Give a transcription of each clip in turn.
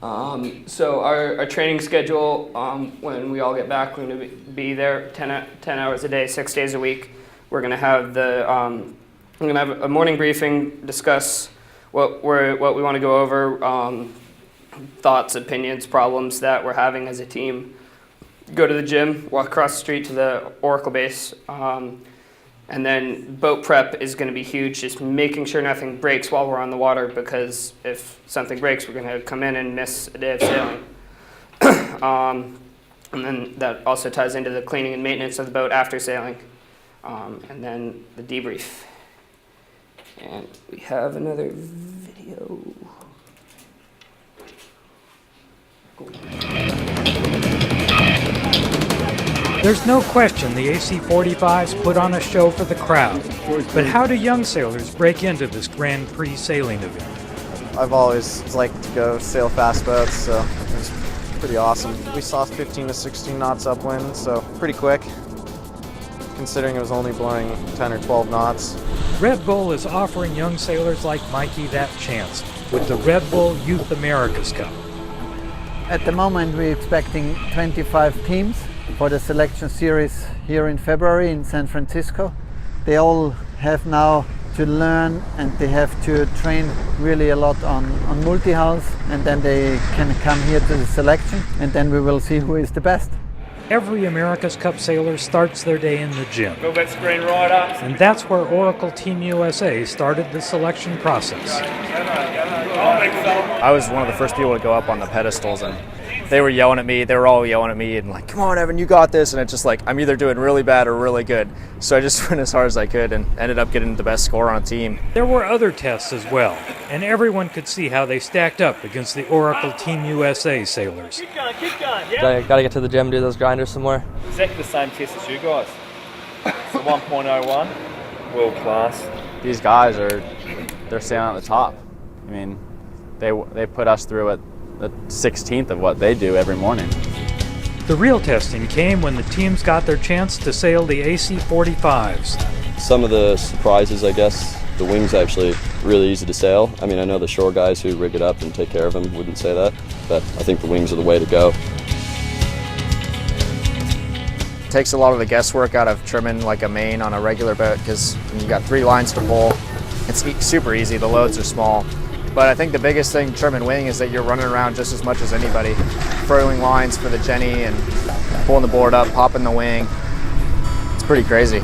So our training schedule, when we all get back, we're going to be there 10 hours a day, 6 days a week. We're going to have a morning briefing, discuss what we want to go over, thoughts, opinions, problems that we're having as a team. Go to the gym, walk across the street to the Oracle base, and then boat prep is going to be huge, just making sure nothing breaks while we're on the water, because if something breaks, we're going to come in and miss a day of sailing. And then that also ties into the cleaning and maintenance of the boat after sailing, and then the debrief. And we have another video. There's no question the AC-45s put on a show for the crowd. But how do young sailors break into this Grand Prix sailing event? I've always liked to go sail fast boats, so it was pretty awesome. We saw 15 to 16 knots upwind, so pretty quick, considering it was only blowing 10 or 12 knots. Red Bull is offering young sailors like Mikey that chance with the Red Bull Youth America's Cup. At the moment, we're expecting 25 teams for the selection series here in February in San Francisco. They all have now to learn and they have to train really a lot on multi-hulls, and then they can come here to the selection, and then we will see who is the best. Every America's Cup sailor starts their day in the gym. Move that screen right up. And that's where Oracle Team USA started the selection process. I was one of the first people to go up on the pedestals, and they were yelling at me. They were all yelling at me and like, "Come on, Evan, you got this." And it's just like, I'm either doing really bad or really good. So I just went as hard as I could and ended up getting the best score on a team. There were other tests as well, and everyone could see how they stacked up against the Oracle Team USA sailors. Keep going, yeah. Gotta get to the gym and do those grinders some more. Exactly the same test as you guys. It's a 1.01, world class. These guys they're sailing at the top. I mean, they put us through at the 16th of what they do every morning. The real testing came when the teams got their chance to sail the AC-45s. Some of the surprises, I guess, the wing's actually really easy to sail. I mean, I know the shore guys who rig it up and take care of them wouldn't say that, but I think the wings are the way to go. It takes a lot of the guesswork out of trimming like a main on a regular boat, because you've got 3 lines to pull. It's super easy, the loads are small. But I think the biggest thing trimming wing is that you're running around just as much as anybody, furling lines for the Jenny and pulling the board up, popping the wing. It's pretty crazy.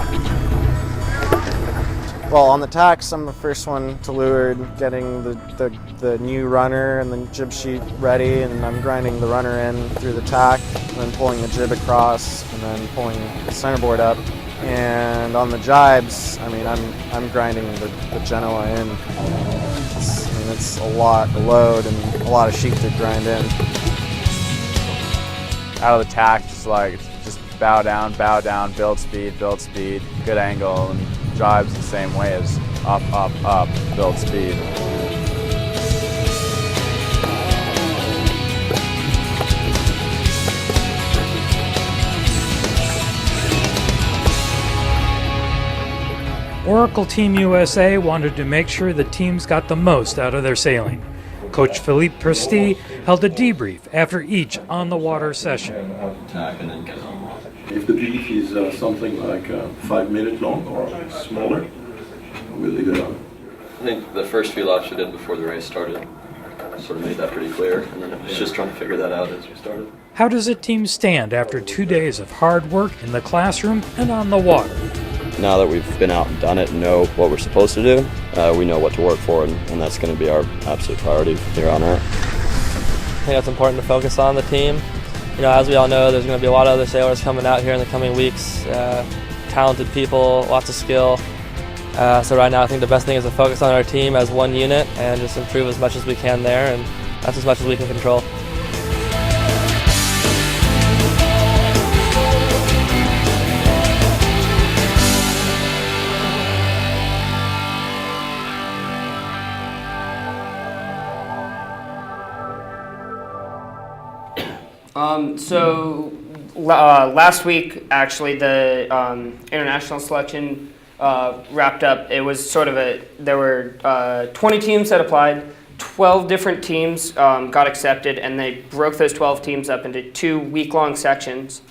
Well, on the tacks, I'm the first one to leeward, getting the new runner and the jib sheet ready, and I'm grinding the runner in through the tack, and then pulling the jib across, and then pulling the centerboard up. And on the jibes, I mean, I'm grinding the Genoa in. It's a lot of load and a lot of sheet to grind in. Out of the tack, just bow down, build speed, good angle, and jibes the same way as up, build speed. Oracle Team USA wanted to make sure the teams got the most out of their sailing. Coach Philippe Presti held a debrief after each on-the-water session. If the brief is something like 5 minutes long or smaller, we'll leave it on. I think the first few laps we did before the race started sort of made that pretty clear, and then it was just trying to figure that out as we started. How does a team stand after 2 days of hard work in the classroom and on the water? Now that we've been out and done it and know what we're supposed to do, we know what to work for, and that's going to be our absolute priority from here on out. I think it's important to focus on the team. You know, as we all know, there's going to be a lot of other sailors coming out here in the coming weeks. Talented people, lots of skill. So right now I think the best thing is to focus on our team as one unit and just improve as much as we can there, and that's as much as we can control. Last week, actually, the international selection wrapped up. It was sort of there were 20 teams that applied, 12 different teams got accepted, and they broke those 12 teams up into 2 week-long sections.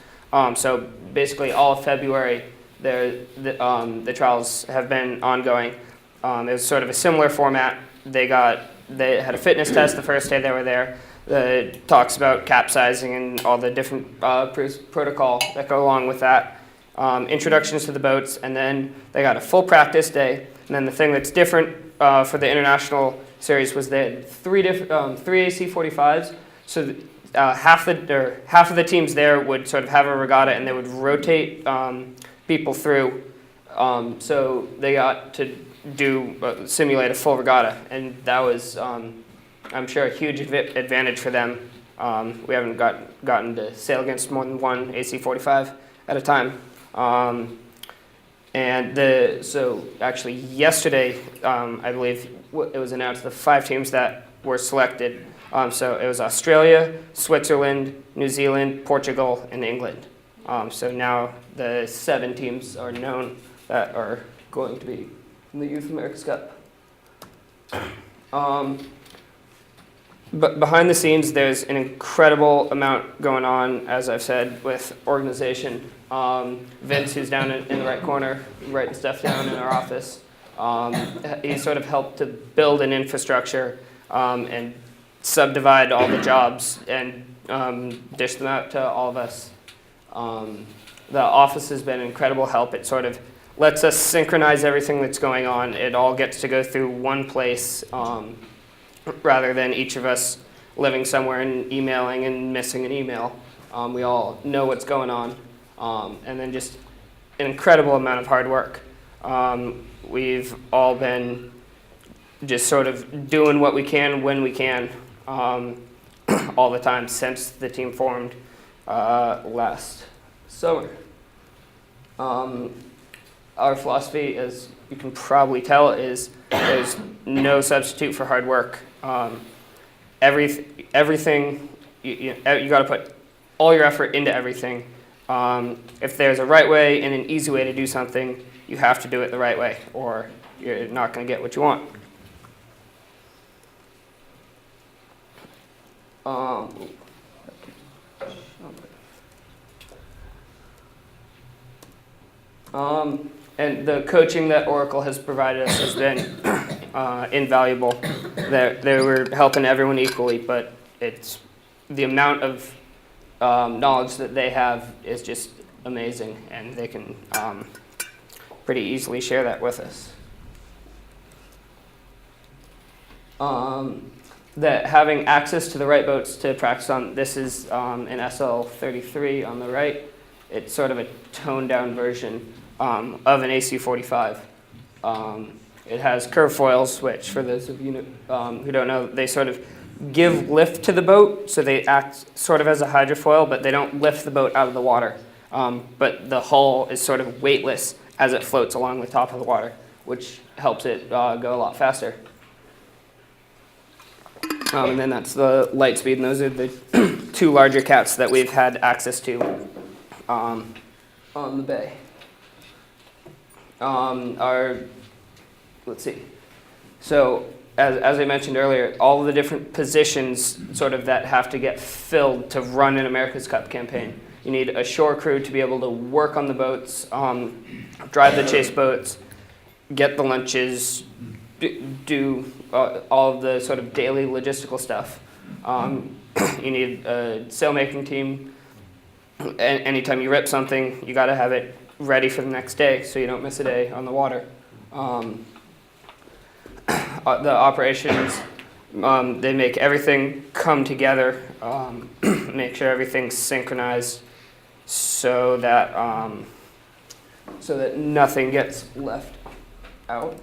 So basically all of February, the trials have been ongoing. It was sort of a similar format. They had a fitness test the first day they were there. The talks about capsizing and all the different protocol that go along with that. Introductions to the boats, and then they got a full practice day. And then the thing that's different for the international series was they had three AC-45s. So half of the teams there would sort of have a regatta, and they would rotate people through. So they got to simulate a full regatta, and that was, I'm sure, a huge advantage for them. We haven't gotten to sail against more than one AC-45 at a time. So actually yesterday, I believe it was announced the 5 teams that were selected. So it was Australia, Switzerland, New Zealand, Portugal, and England. So now the 7 teams are known that are going to be in the Youth America's Cup. But behind the scenes, there's an incredible amount going on, as I've said, with organization. Vince, who's down in the right corner, writing stuff down in our office, he sort of helped to build an infrastructure and subdivide all the jobs and dish them out to all of us. The office has been an incredible help. It sort of lets us synchronize everything that's going on. It all gets to go through one place rather than each of us living somewhere and emailing and missing an email. We all know what's going on. And then just an incredible amount of hard work. We've all been just sort of doing what we can when we can all the time since the team formed last summer. Our philosophy, as you can probably tell, is there's no substitute for hard work. Everything, you got to put all your effort into everything. If there's a right way and an easy way to do something, you have to do it the right way, or you're not going to get what you want. And the coaching that Oracle has provided us has been invaluable. They were helping everyone equally, but it's the amount of knowledge that they have is just amazing, and they can pretty easily share that with us. That having access to the right boats to practice on, this is an SL33 on the right. It's sort of a toned-down version of an AC-45. It has curve foils, which for those of you who don't know, they sort of give lift to the boat, so they act sort of as a hydrofoil, but they don't lift the boat out of the water. But the hull is sort of weightless as it floats along the top of the water, which helps it go a lot faster. And then that's the light speed, and those are the 2 larger cats that we've had access to on the bay. Let's see. So as I mentioned earlier, all of the different positions sort of that have to get filled to run an America's Cup campaign. You need a shore crew to be able to work on the boats, drive the chase boats, get the lunches, do all of the sort of daily logistical stuff. You need a sail-making team. Anytime you rip something, you got to have it ready for the next day so you don't miss a day on the water. The operations, they make everything come together, make sure everything's synchronized so that nothing gets left out.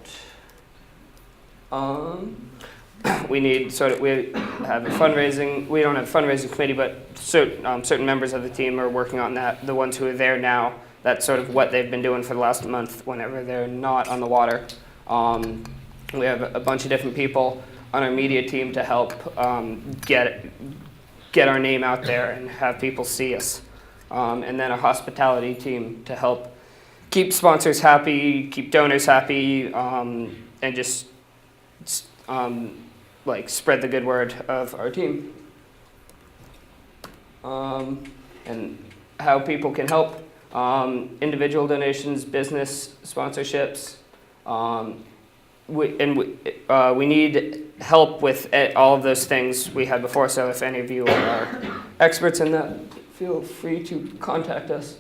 We have a fundraising. We don't have a fundraising committee, but certain members of the team are working on that. The ones who are there now, that's sort of what they've been doing for the last month whenever they're not on the water. We have a bunch of different people on our media team to help get our name out there and have people see us. And then a hospitality team to help keep sponsors happy, keep donors happy, and just like spread the good word of our team. And how people can help. Individual donations, business sponsorships. We need help with all of those things we had before, so if any of you are experts in that, feel free to contact us.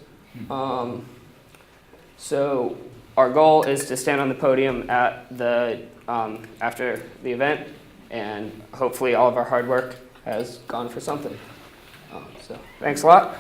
So our goal is to stand on the podium at the after the event, and hopefully all of our hard work has gone for something. So thanks a lot.